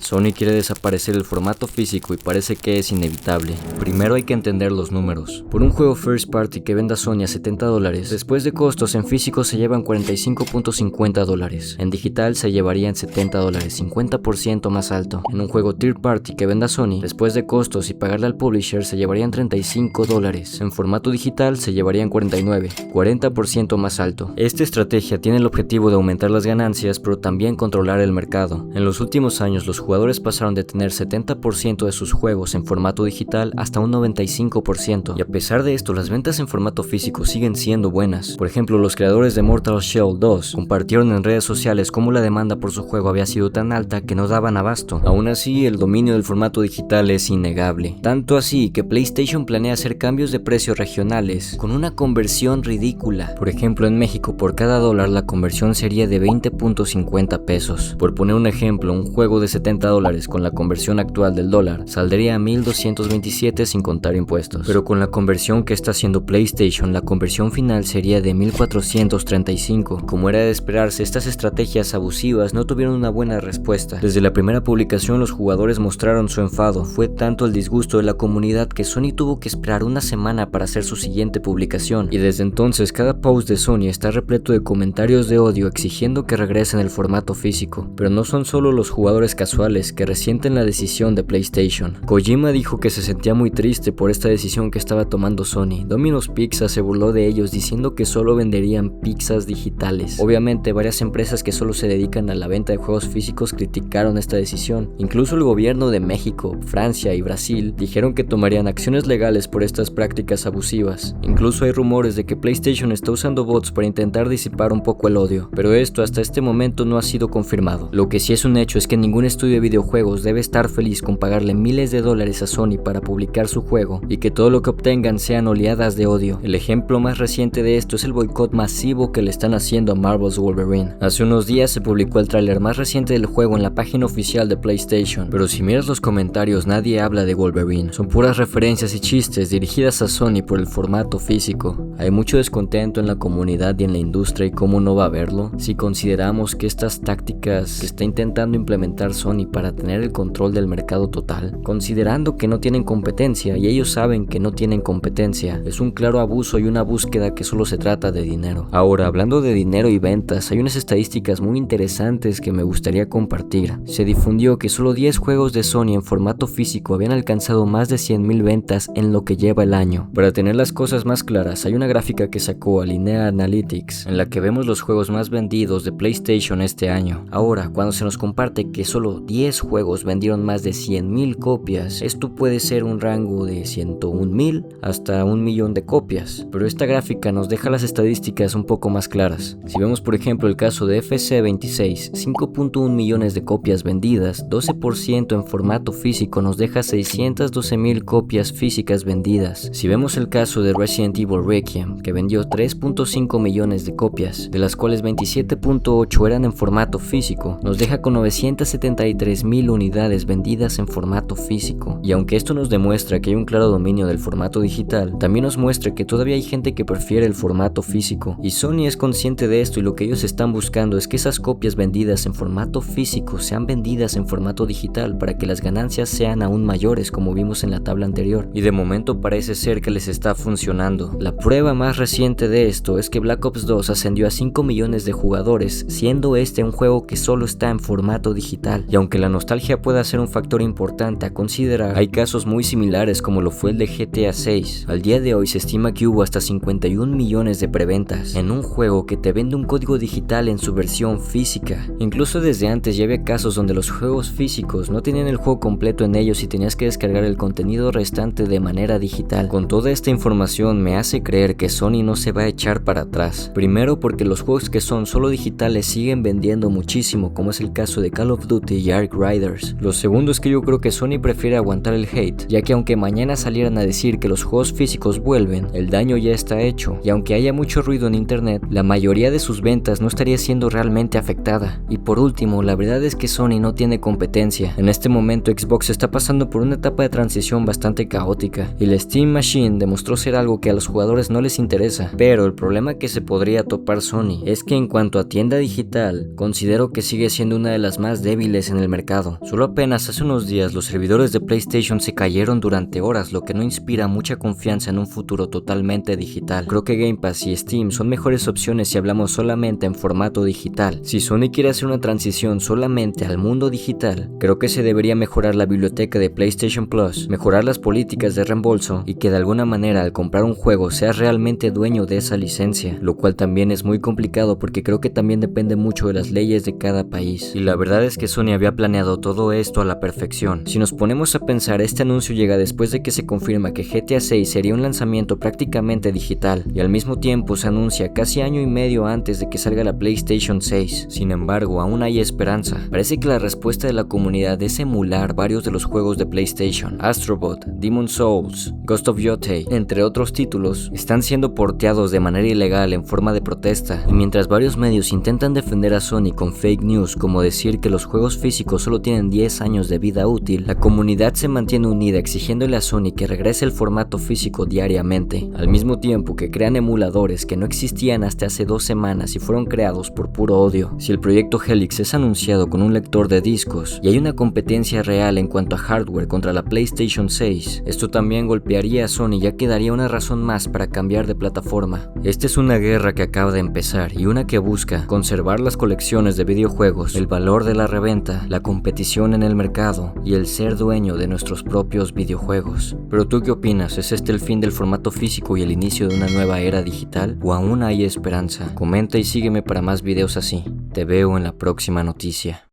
Sony quiere desaparecer el formato físico y parece que es inevitable. Primero hay que entender los números. Por un juego first party que venda Sony a $70, después de costos en físico se llevan $45.50. En digital se llevarían $70, 50% más alto. En un juego third party que venda Sony, después de costos y pagarle al publisher se llevarían $35. En formato digital se llevarían $49, 40% más alto. Esta estrategia tiene el objetivo de aumentar las ganancias, pero también controlar el mercado. En los últimos años los jugadores pasaron de tener 70% de sus juegos en formato digital hasta un 95%, y a pesar de esto las ventas en formato físico siguen siendo buenas. Por ejemplo, los creadores de Mortal Shell 2 compartieron en redes sociales cómo la demanda por su juego había sido tan alta que no daban abasto. Aún así, el dominio del formato digital es innegable, tanto así que PlayStation planea hacer cambios de precios regionales con una conversión ridícula. Por ejemplo, en México por cada dólar la conversión sería de 20.50 pesos. Por poner un ejemplo, un juego de $70 con la conversión actual del dólar saldría a 1,227 sin contar impuestos, pero con la conversión que está haciendo PlayStation la conversión final sería de 1,435. Como era de esperarse, estas estrategias abusivas no tuvieron una buena respuesta. Desde la primera publicación los jugadores mostraron su enfado. Fue tanto el disgusto de la comunidad que Sony tuvo que esperar una semana para hacer su siguiente publicación, y desde entonces cada post de Sony está repleto de comentarios de odio exigiendo que regresen el formato físico. Pero no son solo los jugadores casuales que resienten la decisión de PlayStation. Kojima dijo que se sentía muy triste por esta decisión que estaba tomando Sony. Domino's Pizza se burló de ellos diciendo que solo venderían pizzas digitales. Obviamente varias empresas que solo se dedican a la venta de juegos físicos criticaron esta decisión. Incluso el gobierno de México, Francia y Brasil dijeron que tomarían acciones legales por estas prácticas abusivas. Incluso hay rumores de que PlayStation está usando bots para intentar disipar un poco el odio, pero esto hasta este momento no ha sido confirmado. Lo que sí es un hecho es que ningún estudio de videojuegos debe estar feliz con pagarle miles de dólares a Sony para publicar su juego y que todo lo que obtengan sean oleadas de odio. El ejemplo más reciente de esto es el boicot masivo que le están haciendo a Marvel's Wolverine. Hace unos días se publicó el tráiler más reciente del juego en la página oficial de PlayStation, pero si miras los comentarios nadie habla de Wolverine. Son puras referencias y chistes dirigidas a Sony por el formato físico. Hay mucho descontento en la comunidad y en la industria, y cómo no va a haberlo si consideramos que estas tácticas que está intentando implementar Sony para tener el control del mercado total, considerando que no tienen competencia y ellos saben que no tienen competencia, es un claro abuso y una búsqueda que solo se trata de dinero. Ahora, hablando de dinero y ventas, hay unas estadísticas muy interesantes que me gustaría compartir. Se difundió que solo 10 juegos de Sony en formato físico habían alcanzado más de 100,000 ventas en lo que lleva el año. Para tener las cosas más claras, hay una gráfica que sacó Alinea Analytics en la que vemos los juegos más vendidos de PlayStation este año. Ahora, cuando se nos comparte que solo 10 juegos vendieron más de 100,000 copias, esto puede ser un rango de 101,000 hasta 1,000,000 de copias, pero esta gráfica nos deja las estadísticas un poco más claras. Si vemos por ejemplo el caso de FC26, 5.1 millones de copias vendidas, 12% en formato físico nos deja 612,000 copias físicas vendidas. Si vemos el caso de Resident Evil Requiem, que vendió 3.5 millones de copias, de las cuales 27.8 eran en formato físico, nos deja con 973,000 unidades vendidas en formato físico. Y aunque esto nos demuestra que hay un claro dominio del formato digital, también nos muestra que todavía hay gente que prefiere el formato físico. Y Sony es consciente de esto, y lo que ellos están buscando es que esas copias vendidas en formato físico sean vendidas en formato digital para que las ganancias sean aún mayores, como vimos en la tabla anterior. Y de momento parece ser que les está funcionando. La prueba más reciente de esto es que Black Ops 2 ascendió a 5 millones de jugadores, siendo este un juego que solo está en formato digital. Y aunque la nostalgia pueda ser un factor importante a considerar, hay casos muy similares como lo fue el de GTA 6. Al día de hoy se estima que hubo hasta 51 millones de preventas en un juego que te vende un código digital en su versión física. Incluso desde antes ya había casos donde los juegos físicos no tenían el juego completo en ellos y tenías que descargar el contenido restante de manera digital. Con toda esta información me hace creer que Sony no se va a echar para atrás. Primero porque los juegos que son solo digitales siguen vendiendo muchísimo, como es el caso de Call of Duty y Ark Riders. Lo segundo es que yo creo que Sony prefiere aguantar el hate, ya que aunque mañana salieran a decir que los juegos físicos vuelven, el daño ya está hecho, y aunque haya mucho ruido en internet, la mayoría de sus ventas no estaría siendo realmente afectada. Y por último, la verdad es que Sony no tiene competencia. En este momento Xbox está pasando por una etapa de transición bastante caótica, y la Steam Machine demostró ser algo que a los jugadores no les interesa. Pero el problema que se podría topar Sony es que en cuanto a tienda digital, considero que sigue siendo una de las más débiles en el mercado. Solo apenas hace unos días los servidores de PlayStation se cayeron durante horas, lo que no inspira mucha confianza en un futuro totalmente digital. Creo que Game Pass y Steam son mejores opciones si hablamos solamente en formato digital. Si Sony quiere hacer una transición solamente al mundo digital, creo que se debería mejorar la biblioteca de PlayStation Plus, mejorar las políticas de reembolso y que de alguna manera al comprar un juego seas realmente dueño de esa licencia, lo cual también es muy complicado porque creo que también depende mucho de las leyes de cada país. Y la verdad es que Sony había planeado todo esto a la perfección. Si nos ponemos a pensar, este anuncio llega después de que se confirma que GTA 6 sería un lanzamiento prácticamente digital y al mismo tiempo se anuncia casi año y medio antes de que salga la PlayStation 6. Sin embargo, aún hay esperanza. Parece que la respuesta de la comunidad es emular varios de los juegos de PlayStation. Astrobot, Demon's Souls, Ghost of Yotei, entre otros títulos, están siendo porteados de manera ilegal en forma de protesta, y mientras varios medios intentan defender a Sony con fake news como decir que los juegos físicos solo tienen 10 años de vida útil, la comunidad se mantiene unida exigiéndole a Sony que regrese el formato físico diariamente, al mismo tiempo que crean emuladores que no existían hasta hace 2 semanas y fueron creados por puro odio. Si el proyecto Helix es anunciado con un lector de discos y hay una competencia real en cuanto a hardware contra la PlayStation 6, esto también golpearía a Sony ya que daría una razón más para cambiar de plataforma. Esta es una guerra que acaba de empezar y una que busca conservar las colecciones de videojuegos, el valor de la reventa, la competición en el mercado y el ser dueño de nuestros propios videojuegos. Pero ¿tú qué opinas? ¿Es este el fin del formato físico y el inicio de una nueva era digital? ¿O aún hay esperanza? Comenta y sígueme para más videos así. Te veo en la próxima noticia.